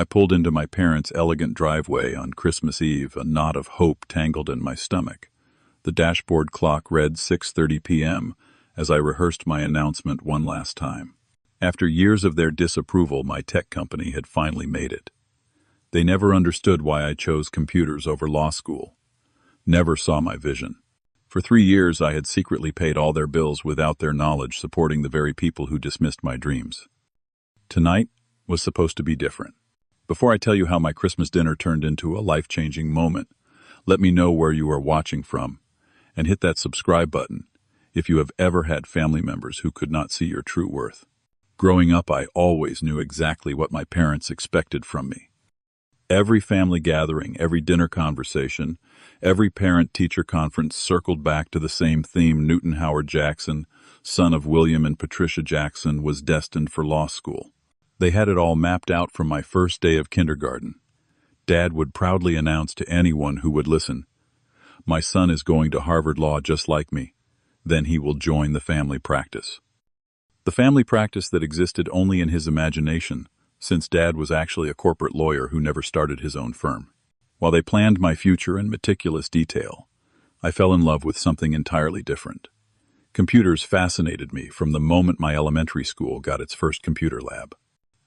I pulled into my parents' elegant driveway on Christmas Eve, a knot of hope tangled in my stomach. The dashboard clock read 6:30 p.m. as I rehearsed my announcement one last time. After years of their disapproval, my tech company had finally made it. They never understood why I chose computers over law school. Never saw my vision. For 3 years, I had secretly paid all their bills without their knowledge, supporting the very people who dismissed my dreams. Tonight was supposed to be different. Before I tell you how my Christmas dinner turned into a life-changing moment, let me know where you are watching from, and hit that subscribe button if you have ever had family members who could not see your true worth. Growing up, I always knew exactly what my parents expected from me. Every family gathering, every dinner conversation, every parent-teacher conference circled back to the same theme: Newton Howard Jackson, son of William and Patricia Jackson, was destined for law school. They had it all mapped out from my first day of kindergarten. Dad would proudly announce to anyone who would listen, "My son is going to Harvard Law just like me. Then he will join the family practice." The family practice that existed only in his imagination, since Dad was actually a corporate lawyer who never started his own firm. While they planned my future in meticulous detail, I fell in love with something entirely different. Computers fascinated me from the moment my elementary school got its first computer lab.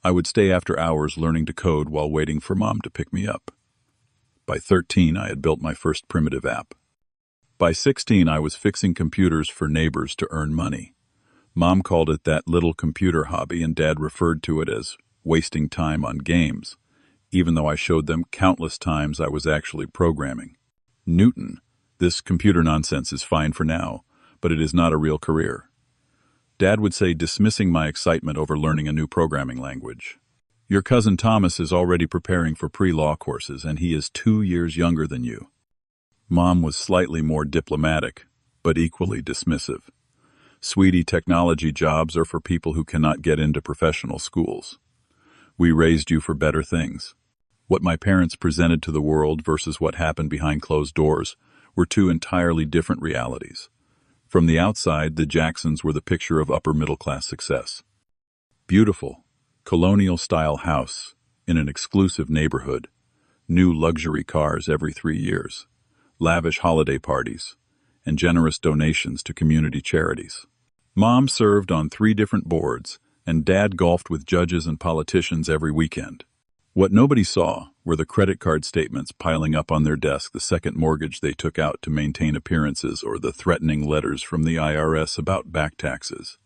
I would stay after hours learning to code while waiting for Mom to pick me up. By 13, I had built my first primitive app. By 16, I was fixing computers for neighbors to earn money. Mom called it that little computer hobby, and Dad referred to it as wasting time on games, even though I showed them countless times I was actually programming. Newton, this computer nonsense is fine for now, but it is not a real career. Dad would say, dismissing my excitement over learning a new programming language. Your cousin Thomas is already preparing for pre-law courses, and he is 2 years younger than you. Mom was slightly more diplomatic, but equally dismissive. Sweetie, technology jobs are for people who cannot get into professional schools. We raised you for better things. What my parents presented to the world versus what happened behind closed doors were two entirely different realities. From the outside, the Jacksons were the picture of upper-middle-class success. Beautiful, colonial-style house in an exclusive neighborhood, new luxury cars every 3 years, lavish holiday parties, and generous donations to community charities. Mom served on 3 different boards, and Dad golfed with judges and politicians every weekend. What nobody saw were the credit card statements piling up on their desk, the second mortgage they took out to maintain appearances, or the threatening letters from the IRS about back taxes.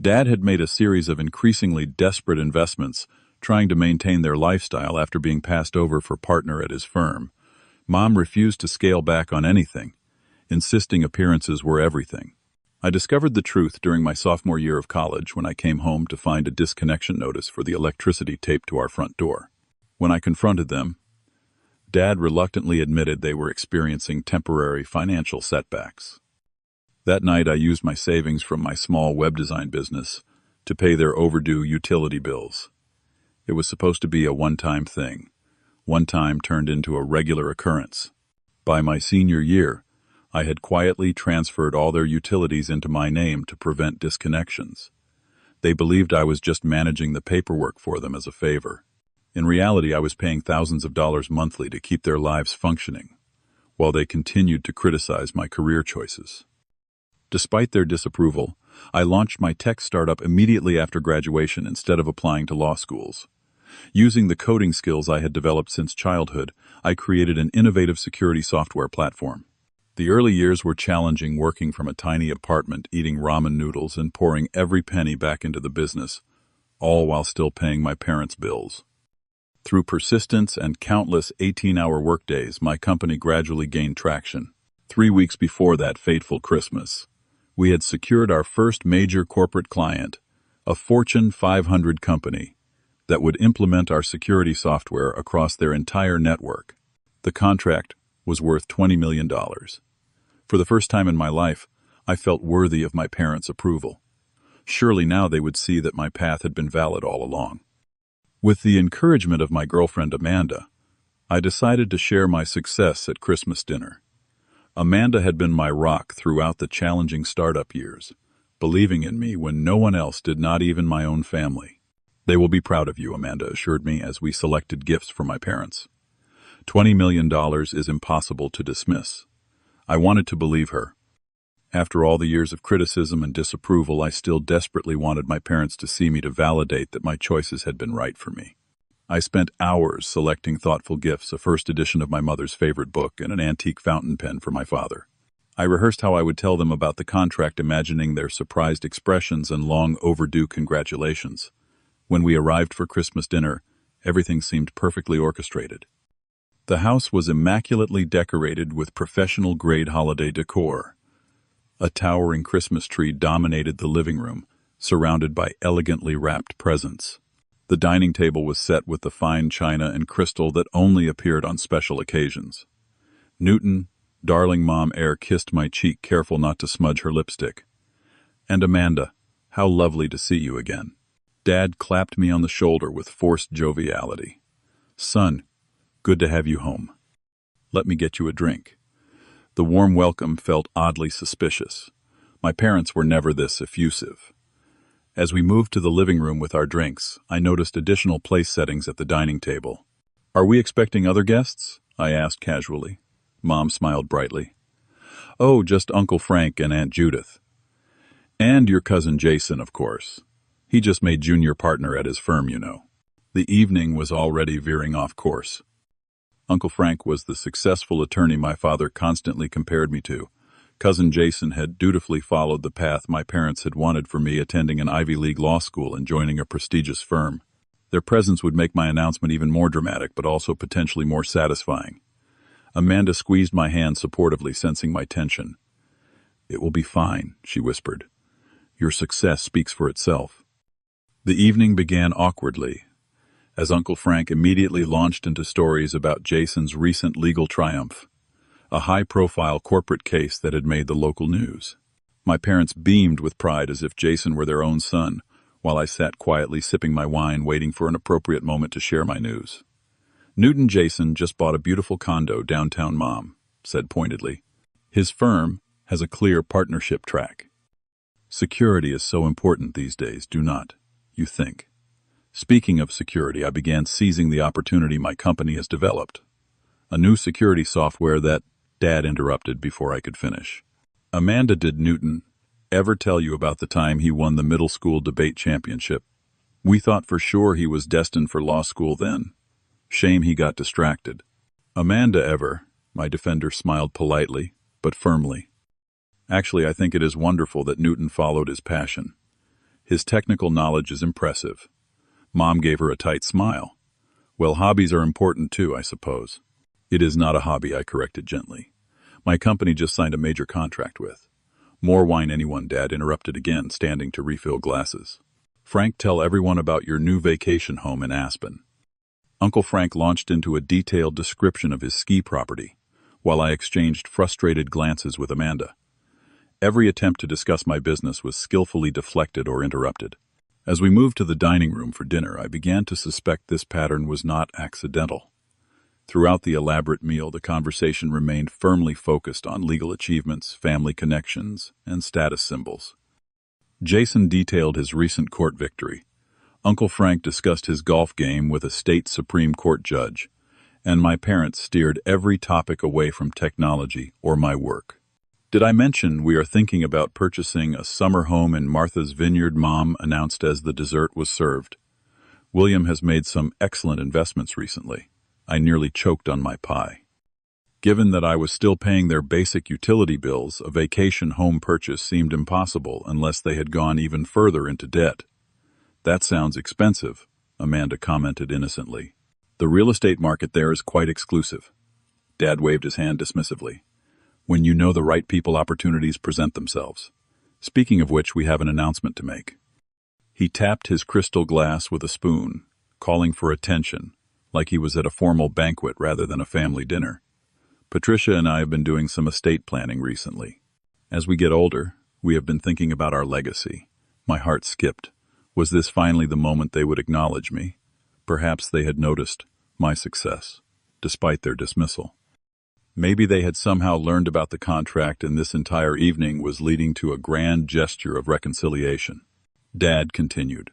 Dad had made a series of increasingly desperate investments trying to maintain their lifestyle after being passed over for partner at his firm. Mom refused to scale back on anything, insisting appearances were everything. I discovered the truth during my sophomore year of college when I came home to find a disconnection notice for the electricity taped to our front door. When I confronted them, Dad reluctantly admitted they were experiencing temporary financial setbacks. That night, I used my savings from my small web design business to pay their overdue utility bills. It was supposed to be a one-time thing. One time turned into a regular occurrence. By my senior year, I had quietly transferred all their utilities into my name to prevent disconnections. They believed I was just managing the paperwork for them as a favor. In reality, I was paying thousands of dollars monthly to keep their lives functioning, while they continued to criticize my career choices. Despite their disapproval, I launched my tech startup immediately after graduation instead of applying to law schools. Using the coding skills I had developed since childhood, I created an innovative security software platform. The early years were challenging, working from a tiny apartment, eating ramen noodles, and pouring every penny back into the business, all while still paying my parents' bills. Through persistence and countless 18-hour workdays, my company gradually gained traction. 3 weeks before that fateful Christmas, we had secured our first major corporate client, a Fortune 500 company, that would implement our security software across their entire network. The contract was worth $20 million. For the first time in my life, I felt worthy of my parents' approval. Surely now they would see that my path had been valid all along. With the encouragement of my girlfriend Amanda, I decided to share my success at Christmas dinner. Amanda had been my rock throughout the challenging startup years, believing in me when no one else did, not even my own family. They will be proud of you, Amanda assured me as we selected gifts for my parents. $20 million is impossible to dismiss. I wanted to believe her. After all the years of criticism and disapproval, I still desperately wanted my parents to see me to validate that my choices had been right for me. I spent hours selecting thoughtful gifts, a first edition of my mother's favorite book and an antique fountain pen for my father. I rehearsed how I would tell them about the contract, imagining their surprised expressions and long overdue congratulations. When we arrived for Christmas dinner, everything seemed perfectly orchestrated. The house was immaculately decorated with professional-grade holiday decor. A towering Christmas tree dominated the living room, surrounded by elegantly wrapped presents. The dining table was set with the fine china and crystal that only appeared on special occasions. Newton, darling Mom Air, kissed my cheek, careful not to smudge her lipstick. And Amanda, how lovely to see you again. Dad clapped me on the shoulder with forced joviality. Son, good to have you home. Let me get you a drink. The warm welcome felt oddly suspicious. My parents were never this effusive. As we moved to the living room with our drinks, I noticed additional place settings at the dining table. Are we expecting other guests? I asked casually. Mom smiled brightly. Oh, just Uncle Frank and Aunt Judith. And your cousin Jason, of course. He just made junior partner at his firm, you know. The evening was already veering off course. Uncle Frank was the successful attorney my father constantly compared me to. Cousin Jason had dutifully followed the path my parents had wanted for me, attending an Ivy League law school and joining a prestigious firm. Their presence would make my announcement even more dramatic, but also potentially more satisfying. Amanda squeezed my hand supportively, sensing my tension. It will be fine, she whispered. Your success speaks for itself. The evening began awkwardly, as Uncle Frank immediately launched into stories about Jason's recent legal triumph, a high-profile corporate case that had made the local news. My parents beamed with pride as if Jason were their own son, while I sat quietly sipping my wine, waiting for an appropriate moment to share my news. Newton Jason just bought a beautiful condo downtown, Mom said pointedly. His firm has a clear partnership track. Security is so important these days, do not you think? Speaking of security, I began seizing the opportunity my company has developed. A new security software that Dad interrupted before I could finish. Amanda, did Newton ever tell you about the time he won the middle school debate championship? We thought for sure he was destined for law school then. Shame he got distracted. Amanda ever, my defender smiled politely, but firmly. Actually, I think it is wonderful that Newton followed his passion. His technical knowledge is impressive. Mom gave her a tight smile. Well, hobbies are important too, I suppose. It is not a hobby, I corrected gently. My company just signed a major contract with. More wine, anyone, Dad interrupted again, standing to refill glasses. Frank, tell everyone about your new vacation home in Aspen. Uncle Frank launched into a detailed description of his ski property, while I exchanged frustrated glances with Amanda. Every attempt to discuss my business was skillfully deflected or interrupted. As we moved to the dining room for dinner, I began to suspect this pattern was not accidental. Throughout the elaborate meal, the conversation remained firmly focused on legal achievements, family connections, and status symbols. Jason detailed his recent court victory. Uncle Frank discussed his golf game with a state Supreme Court judge, and my parents steered every topic away from technology or my work. Did I mention we are thinking about purchasing a summer home in Martha's Vineyard? Mom announced as the dessert was served. William has made some excellent investments recently. I nearly choked on my pie. Given that I was still paying their basic utility bills, a vacation home purchase seemed impossible unless they had gone even further into debt. That sounds expensive, Amanda commented innocently. The real estate market there is quite exclusive. Dad waved his hand dismissively. When you know the right people, opportunities present themselves. Speaking of which, we have an announcement to make. He tapped his crystal glass with a spoon, calling for attention, like he was at a formal banquet rather than a family dinner. Patricia and I have been doing some estate planning recently. As we get older, we have been thinking about our legacy. My heart skipped. Was this finally the moment they would acknowledge me? Perhaps they had noticed my success, despite their dismissal. Maybe they had somehow learned about the contract, and this entire evening was leading to a grand gesture of reconciliation. Dad continued.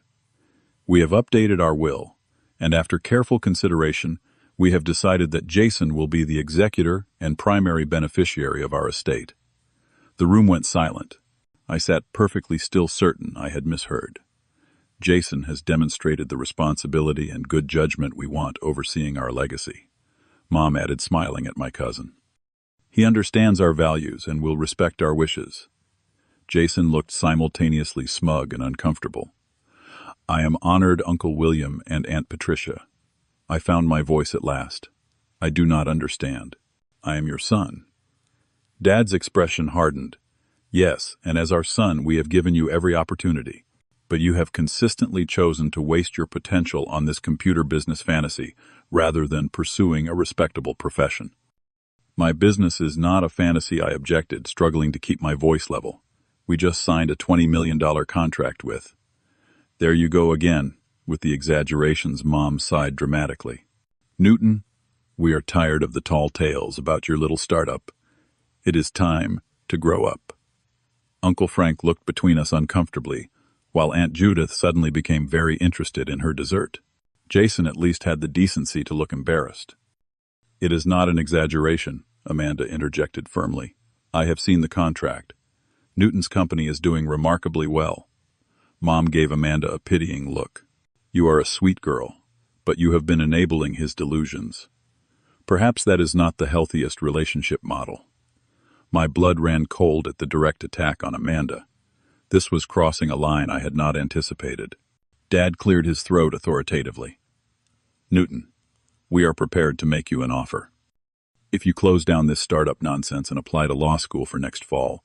We have updated our will, and after careful consideration, we have decided that Jason will be the executor and primary beneficiary of our estate. The room went silent. I sat perfectly still, certain I had misheard. Jason has demonstrated the responsibility and good judgment we want overseeing our legacy, Mom added, smiling at my cousin. He understands our values and will respect our wishes. Jason looked simultaneously smug and uncomfortable. I am honored, Uncle William and Aunt Patricia. I found my voice at last. I do not understand. I am your son. Dad's expression hardened. Yes, and as our son, we have given you every opportunity. But you have consistently chosen to waste your potential on this computer business fantasy rather than pursuing a respectable profession. My business is not a fantasy, I objected, struggling to keep my voice level. We just signed a $20 million contract with. There you go again, with the exaggerations, Mom sighed dramatically. Newton, we are tired of the tall tales about your little startup. It is time to grow up. Uncle Frank looked between us uncomfortably, while Aunt Judith suddenly became very interested in her dessert. Jason at least had the decency to look embarrassed. It is not an exaggeration, Amanda interjected firmly. I have seen the contract. Newton's company is doing remarkably well. Mom gave Amanda a pitying look. You are a sweet girl, but you have been enabling his delusions. Perhaps that is not the healthiest relationship model. My blood ran cold at the direct attack on Amanda. This was crossing a line I had not anticipated. Dad cleared his throat authoritatively. Newton, we are prepared to make you an offer. If you close down this startup nonsense and apply to law school for next fall,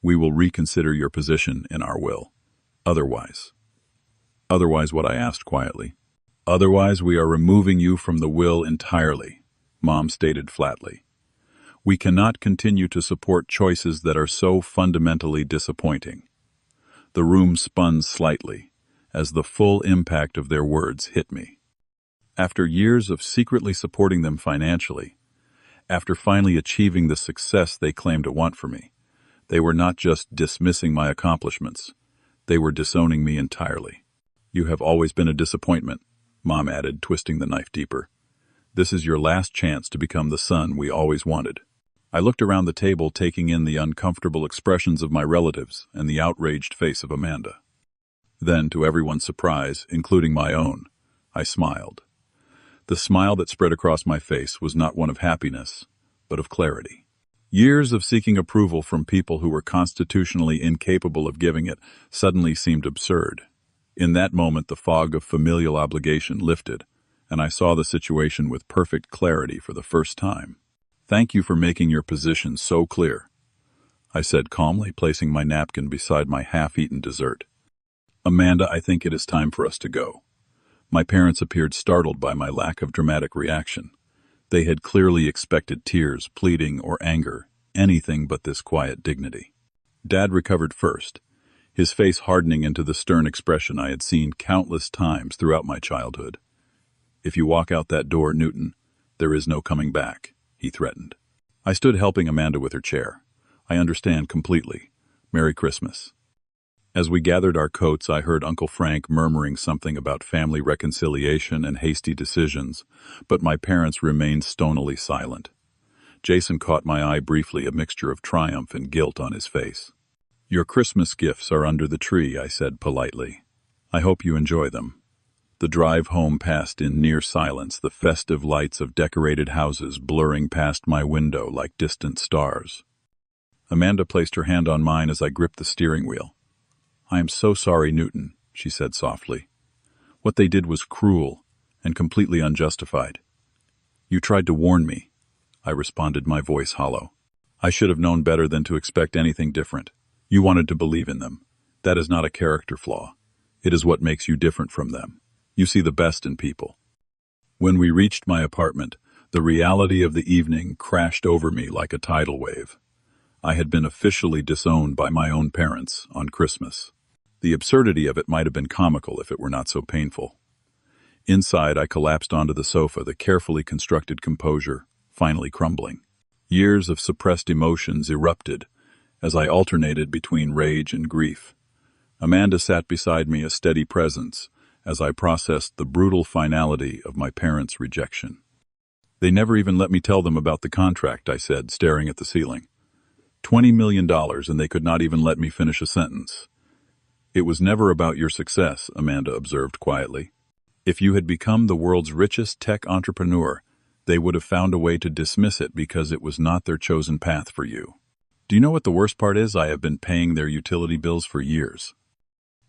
we will reconsider your position in our will. Otherwise what, I asked quietly. Otherwise, we are removing you from the will entirely, Mom stated flatly. We cannot continue to support choices that are so fundamentally disappointing. The room spun slightly, as the full impact of their words hit me. After years of secretly supporting them financially, after finally achieving the success they claimed to want for me, they were not just dismissing my accomplishments, they were disowning me entirely. You have always been a disappointment, Mom added, twisting the knife deeper. This is your last chance to become the son we always wanted. I looked around the table, taking in the uncomfortable expressions of my relatives and the outraged face of Amanda. Then, to everyone's surprise, including my own, I smiled. The smile that spread across my face was not one of happiness, but of clarity. Years of seeking approval from people who were constitutionally incapable of giving it suddenly seemed absurd. In that moment, the fog of familial obligation lifted, and I saw the situation with perfect clarity for the first time. Thank you for making your position so clear, I said calmly, placing my napkin beside my half-eaten dessert. Amanda, I think it is time for us to go. My parents appeared startled by my lack of dramatic reaction. They had clearly expected tears, pleading, or anger, anything but this quiet dignity. Dad recovered first, his face hardening into the stern expression I had seen countless times throughout my childhood. If you walk out that door, Newton, there is no coming back, he threatened. I stood helping Amanda with her chair. I understand completely. Merry Christmas. As we gathered our coats, I heard Uncle Frank murmuring something about family reconciliation and hasty decisions, but my parents remained stonily silent. Jason caught my eye briefly, a mixture of triumph and guilt on his face. Your Christmas gifts are under the tree, I said politely. I hope you enjoy them. The drive home passed in near silence, the festive lights of decorated houses blurring past my window like distant stars. Amanda placed her hand on mine as I gripped the steering wheel. I am so sorry, Newton, she said softly. What they did was cruel and completely unjustified. You tried to warn me, I responded, my voice hollow. I should have known better than to expect anything different. You wanted to believe in them. That is not a character flaw. It is what makes you different from them. You see the best in people. When we reached my apartment, the reality of the evening crashed over me like a tidal wave. I had been officially disowned by my own parents on Christmas. The absurdity of it might have been comical if it were not so painful. Inside, I collapsed onto the sofa, the carefully constructed composure finally crumbling. Years of suppressed emotions erupted as I alternated between rage and grief. Amanda sat beside me, a steady presence, as I processed the brutal finality of my parents' rejection. "They never even let me tell them about the contract," I said, staring at the ceiling. $20 million, and they could not even let me finish a sentence. "It was never about your success," Amanda observed quietly. "If you had become the world's richest tech entrepreneur, they would have found a way to dismiss it because it was not their chosen path for you. Do you know what the worst part is? I have been paying their utility bills for years.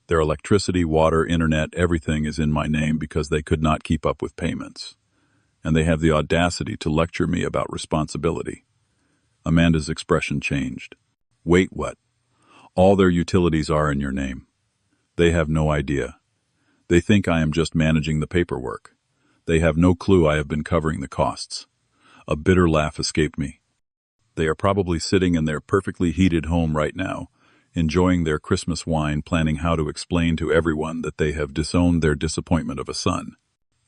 Their electricity, water, internet, everything is in my name because they could not keep up with payments. And they have the audacity to lecture me about responsibility." Amanda's expression changed. "Wait, what? All their utilities are in your name. They have no idea. They think I am just managing the paperwork. They have no clue I have been covering the costs." A bitter laugh escaped me. "They are probably sitting in their perfectly heated home right now, enjoying their Christmas wine, planning how to explain to everyone that they have disowned their disappointment of a son."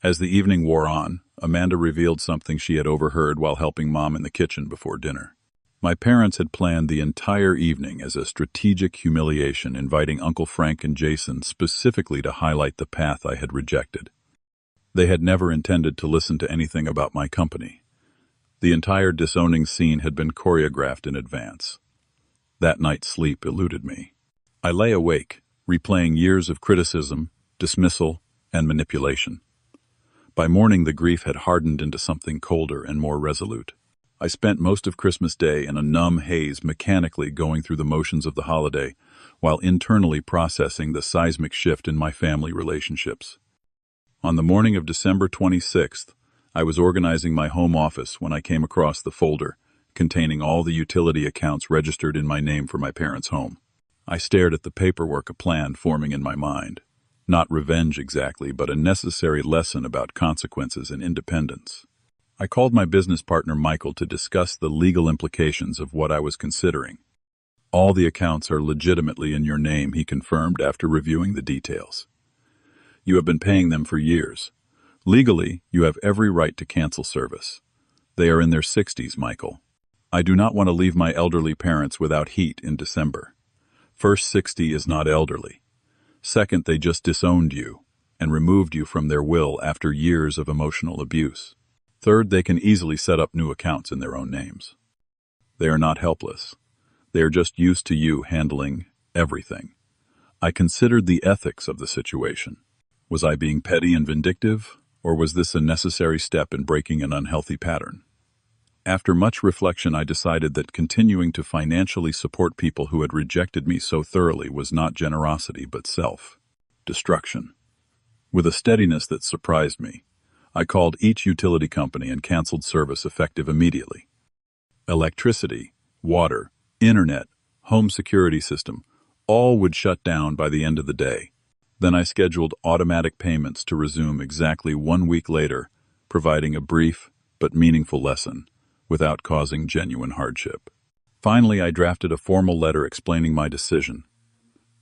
As the evening wore on, Amanda revealed something she had overheard while helping Mom in the kitchen before dinner. My parents had planned the entire evening as a strategic humiliation, inviting Uncle Frank and Jason specifically to highlight the path I had rejected. They had never intended to listen to anything about my company. The entire disowning scene had been choreographed in advance. That night sleep eluded me. I lay awake, replaying years of criticism, dismissal, and manipulation. By morning, the grief had hardened into something colder and more resolute. I spent most of Christmas Day in a numb haze, mechanically going through the motions of the holiday, while internally processing the seismic shift in my family relationships. On the morning of December 26th, I was organizing my home office when I came across the folder containing all the utility accounts registered in my name for my parents' home. I stared at the paperwork, a plan forming in my mind. Not revenge exactly, but a necessary lesson about consequences and independence. I called my business partner Michael to discuss the legal implications of what I was considering. "All the accounts are legitimately in your name," he confirmed after reviewing the details. "You have been paying them for years. Legally, you have every right to cancel service. They are in their 60s, Michael. I do not want to leave my elderly parents without heat in December. First, 60 is not elderly. Second, they just disowned you and removed you from their will after years of emotional abuse. Third, they can easily set up new accounts in their own names. They are not helpless. They are just used to you handling everything." I considered the ethics of the situation. Was I being petty and vindictive, or was this a necessary step in breaking an unhealthy pattern? After much reflection, I decided that continuing to financially support people who had rejected me so thoroughly was not generosity but self-destruction. With a steadiness that surprised me, I called each utility company and canceled service effective immediately. Electricity, water, internet, home security system, all would shut down by the end of the day. Then I scheduled automatic payments to resume exactly 1 week later, providing a brief but meaningful lesson without causing genuine hardship. Finally, I drafted a formal letter explaining my decision.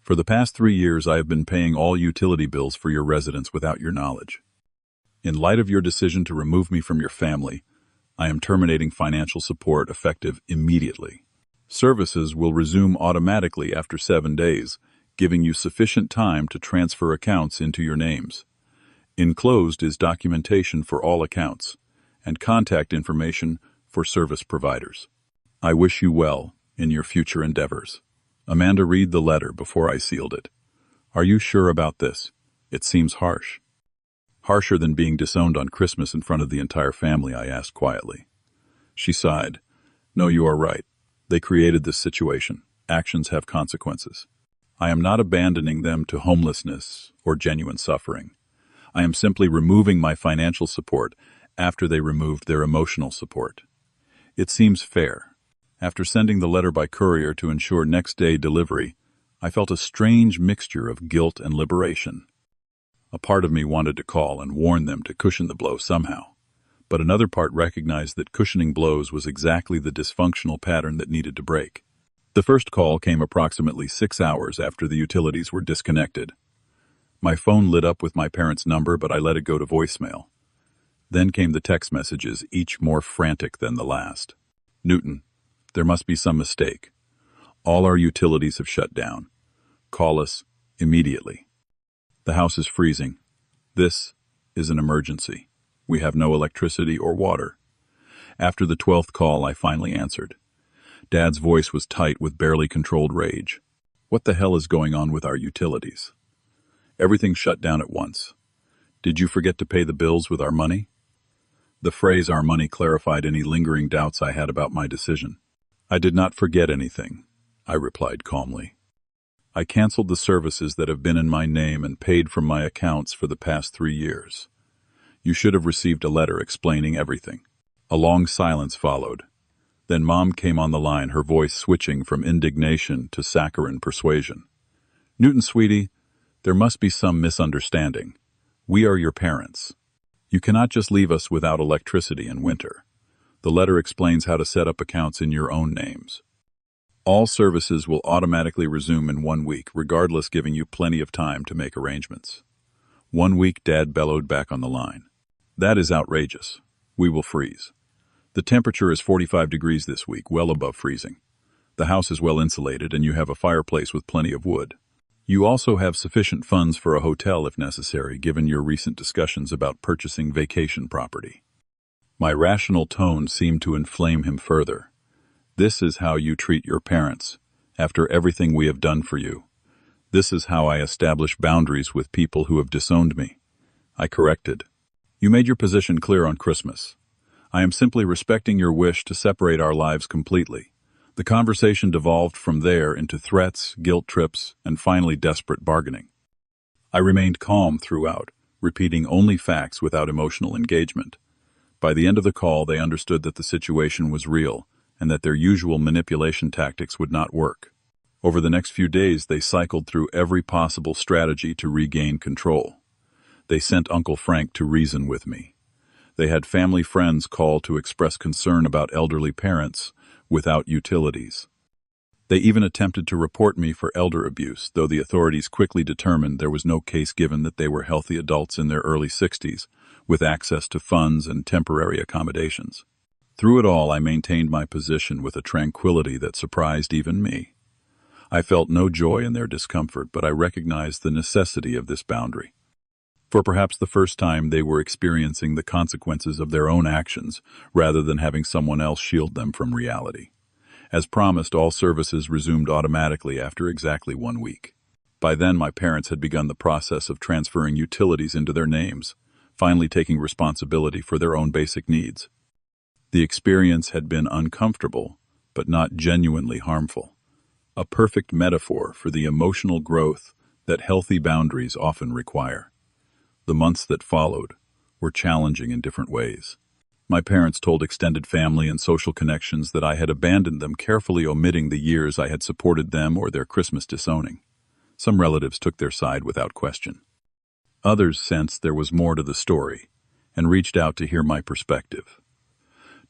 "For the past 3 years, I have been paying all utility bills for your residents without your knowledge. In light of your decision to remove me from your family, I am terminating financial support effective immediately. Services will resume automatically after 7 days, giving you sufficient time to transfer accounts into your names. Enclosed is documentation for all accounts and contact information for service providers. I wish you well in your future endeavors." Amanda read the letter before I sealed it. "Are you sure about this? It seems harsh." "Harsher than being disowned on Christmas in front of the entire family?" I asked quietly. She sighed. "No, you are right. They created this situation. Actions have consequences. I am not abandoning them to homelessness or genuine suffering. I am simply removing my financial support after they removed their emotional support. It seems fair." After sending the letter by courier to ensure next-day delivery, I felt a strange mixture of guilt and liberation. A part of me wanted to call and warn them to cushion the blow somehow, but another part recognized that cushioning blows was exactly the dysfunctional pattern that needed to break. The first call came approximately 6 hours after the utilities were disconnected. My phone lit up with my parents' number, but I let it go to voicemail. Then came the text messages, each more frantic than the last. "Newton, there must be some mistake. All our utilities have shut down. Call us immediately. The house is freezing. This is an emergency. We have no electricity or water. After the 12th call, I finally answered. Dad's voice was tight with barely controlled rage. What the hell is going on with our utilities? Everything shut down at once. Did you forget to pay the bills with our money? The phrase "our money" clarified any lingering doubts I had about my decision. I did not forget anything, I replied calmly. I canceled the services that have been in my name and paid from my accounts for the past 3 years. You should have received a letter explaining everything. A long silence followed. Then Mom came on the line, her voice switching from indignation to saccharine persuasion. Newton, sweetie, there must be some misunderstanding. We are your parents. You cannot just leave us without electricity in winter. The letter explains how to set up accounts in your own names. All services will automatically resume in 1 week, regardless, giving you plenty of time to make arrangements. 1 week, Dad bellowed back on the line. That is outrageous. We will freeze. The temperature is 45 degrees this week, well above freezing. The house is well insulated and you have a fireplace with plenty of wood. You also have sufficient funds for a hotel if necessary, given your recent discussions about purchasing vacation property. My rational tone seemed to inflame him further. This is how you treat your parents, after everything we have done for you. This is how I establish boundaries with people who have disowned me. I corrected. You made your position clear on Christmas. I am simply respecting your wish to separate our lives completely. The conversation devolved from there into threats, guilt trips, and finally desperate bargaining. I remained calm throughout, repeating only facts without emotional engagement. By the end of the call, they understood that the situation was real and that their usual manipulation tactics would not work. Over the next few days, they cycled through every possible strategy to regain control. They sent Uncle Frank to reason with me. They had family friends call to express concern about elderly parents without utilities. They even attempted to report me for elder abuse, though the authorities quickly determined there was no case given that they were healthy adults in their early 60s, with access to funds and temporary accommodations. Through it all, I maintained my position with a tranquility that surprised even me. I felt no joy in their discomfort, but I recognized the necessity of this boundary. For perhaps the first time, they were experiencing the consequences of their own actions rather than having someone else shield them from reality. As promised, all services resumed automatically after exactly 1 week. By then, my parents had begun the process of transferring utilities into their names, finally taking responsibility for their own basic needs. The experience had been uncomfortable, but not genuinely harmful. A perfect metaphor for the emotional growth that healthy boundaries often require. The months that followed were challenging in different ways. My parents told extended family and social connections that I had abandoned them, carefully omitting the years I had supported them or their Christmas disowning. Some relatives took their side without question. Others sensed there was more to the story and reached out to hear my perspective.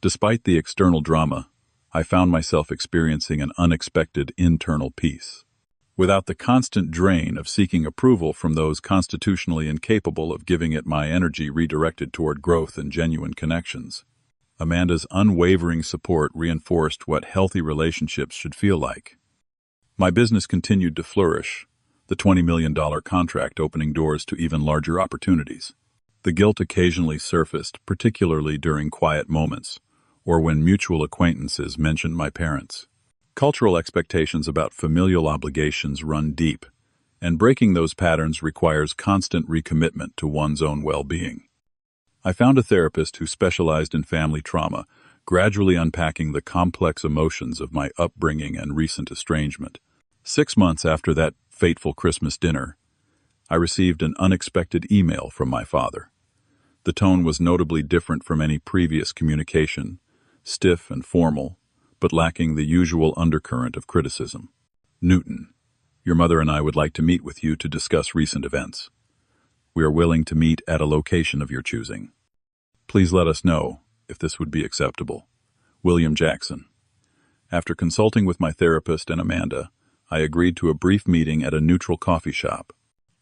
Despite the external drama, I found myself experiencing an unexpected internal peace. Without the constant drain of seeking approval from those constitutionally incapable of giving it, my energy redirected toward growth and genuine connections. Amanda's unwavering support reinforced what healthy relationships should feel like. My business continued to flourish, the $20 million contract opening doors to even larger opportunities. The guilt occasionally surfaced, particularly during quiet moments, or when mutual acquaintances mentioned my parents. Cultural expectations about familial obligations run deep, and breaking those patterns requires constant recommitment to one's own well-being. I found a therapist who specialized in family trauma, gradually unpacking the complex emotions of my upbringing and recent estrangement. 6 months after that fateful Christmas dinner, I received an unexpected email from my father. The tone was notably different from any previous communication, stiff and formal, but lacking the usual undercurrent of criticism. Newton, your mother and I would like to meet with you to discuss recent events. We are willing to meet at a location of your choosing. Please let us know if this would be acceptable. William Jackson. After consulting with my therapist and Amanda, I agreed to a brief meeting at a neutral coffee shop.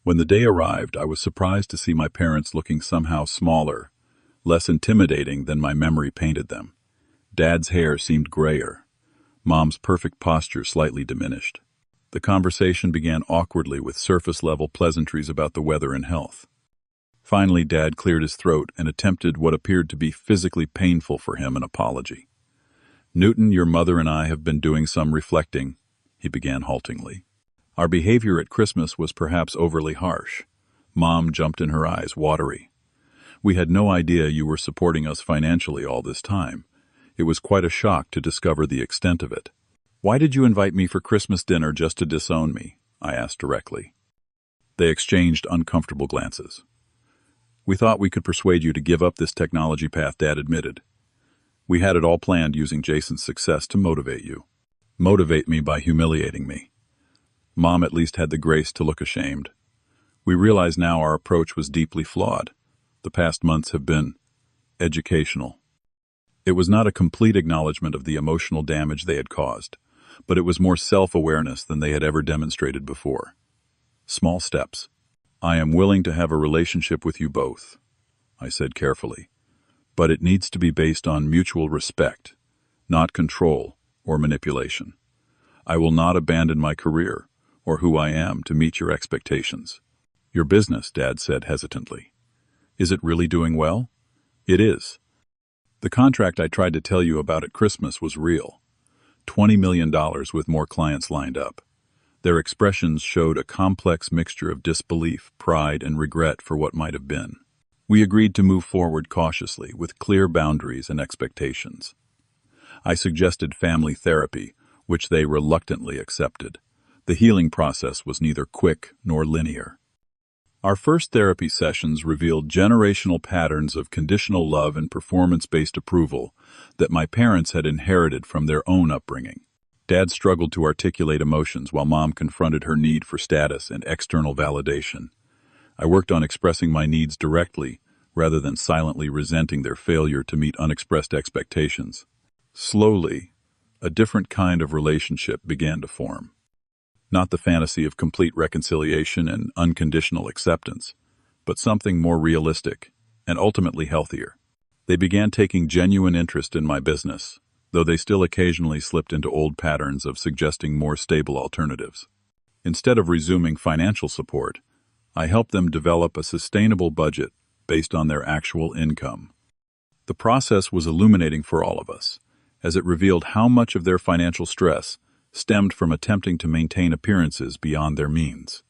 When the day arrived, I was surprised to see my parents looking somehow smaller, less intimidating than my memory painted them. Dad's hair seemed grayer. Mom's perfect posture slightly diminished. The conversation began awkwardly with surface-level pleasantries about the weather and health. Finally, Dad cleared his throat and attempted what appeared to be physically painful for him an apology. "Newton, your mother and I have been doing some reflecting," he began haltingly. "Our behavior at Christmas was perhaps overly harsh." Mom jumped in her eyes, watery. "We had no idea you were supporting us financially all this time. It was quite a shock to discover the extent of it." "Why did you invite me for Christmas dinner just to disown me?" I asked directly. They exchanged uncomfortable glances. "We thought we could persuade you to give up this technology path," Dad admitted. "We had it all planned using Jason's success to motivate you. Motivate me by humiliating me." Mom at least had the grace to look ashamed. "We realize now our approach was deeply flawed. The past months have been educational." It was not a complete acknowledgement of the emotional damage they had caused, but it was more self-awareness than they had ever demonstrated before. "Small steps. I am willing to have a relationship with you both," I said carefully, "but it needs to be based on mutual respect, not control or manipulation. I will not abandon my career or who I am to meet your expectations." "Your business," Dad said hesitantly. "Is it really doing well?" "It is. The contract I tried to tell you about at Christmas was real. $20 million with more clients lined up." Their expressions showed a complex mixture of disbelief, pride, and regret for what might have been. We agreed to move forward cautiously, with clear boundaries and expectations. I suggested family therapy, which they reluctantly accepted. The healing process was neither quick nor linear. Our first therapy sessions revealed generational patterns of conditional love and performance-based approval that my parents had inherited from their own upbringing. Dad struggled to articulate emotions while Mom confronted her need for status and external validation. I worked on expressing my needs directly rather than silently resenting their failure to meet unexpressed expectations. Slowly, a different kind of relationship began to form. Not the fantasy of complete reconciliation and unconditional acceptance, but something more realistic and ultimately healthier. They began taking genuine interest in my business, though they still occasionally slipped into old patterns of suggesting more stable alternatives. Instead of resuming financial support, I helped them develop a sustainable budget based on their actual income. The process was illuminating for all of us, as it revealed how much of their financial stress stemmed from attempting to maintain appearances beyond their means.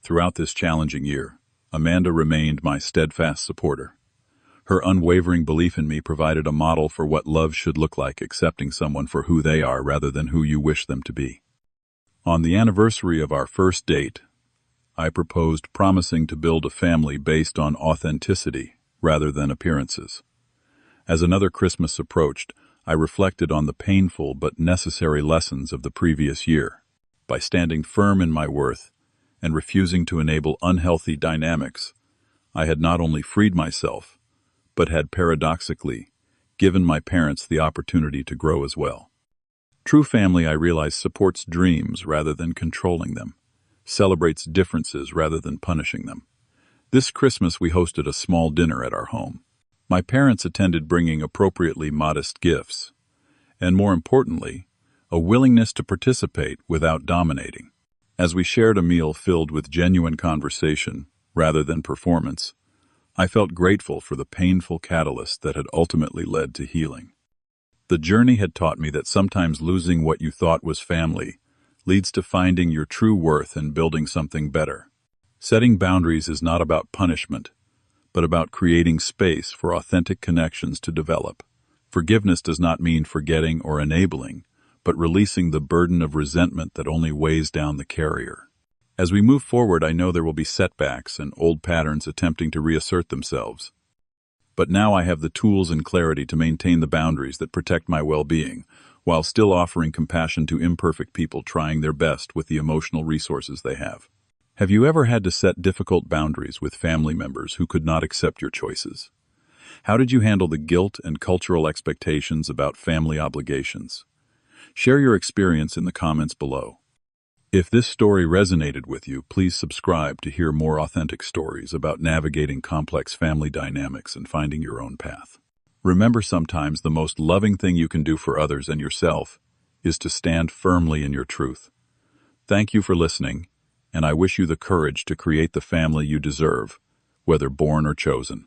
Throughout this challenging year, Amanda remained my steadfast supporter. Her unwavering belief in me provided a model for what love should look like, accepting someone for who they are rather than who you wish them to be. On the anniversary of our first date, I proposed promising to build a family based on authenticity rather than appearances. As another Christmas approached, I reflected on the painful but necessary lessons of the previous year. By standing firm in my worth and refusing to enable unhealthy dynamics, I had not only freed myself, but had paradoxically given my parents the opportunity to grow as well. True family, I realize, supports dreams rather than controlling them, celebrates differences rather than punishing them. This Christmas we hosted a small dinner at our home. My parents attended, bringing appropriately modest gifts, and more importantly, a willingness to participate without dominating. As we shared a meal filled with genuine conversation rather than performance, I felt grateful for the painful catalyst that had ultimately led to healing. The journey had taught me that sometimes losing what you thought was family leads to finding your true worth and building something better. Setting boundaries is not about punishment, but about creating space for authentic connections to develop. Forgiveness does not mean forgetting or enabling, but releasing the burden of resentment that only weighs down the carrier. As we move forward, I know there will be setbacks and old patterns attempting to reassert themselves. But now I have the tools and clarity to maintain the boundaries that protect my well-being, while still offering compassion to imperfect people trying their best with the emotional resources they have. Have you ever had to set difficult boundaries with family members who could not accept your choices? How did you handle the guilt and cultural expectations about family obligations? Share your experience in the comments below. If this story resonated with you, please subscribe to hear more authentic stories about navigating complex family dynamics and finding your own path. Remember, sometimes the most loving thing you can do for others and yourself is to stand firmly in your truth. Thank you for listening, and I wish you the courage to create the family you deserve whether born or chosen.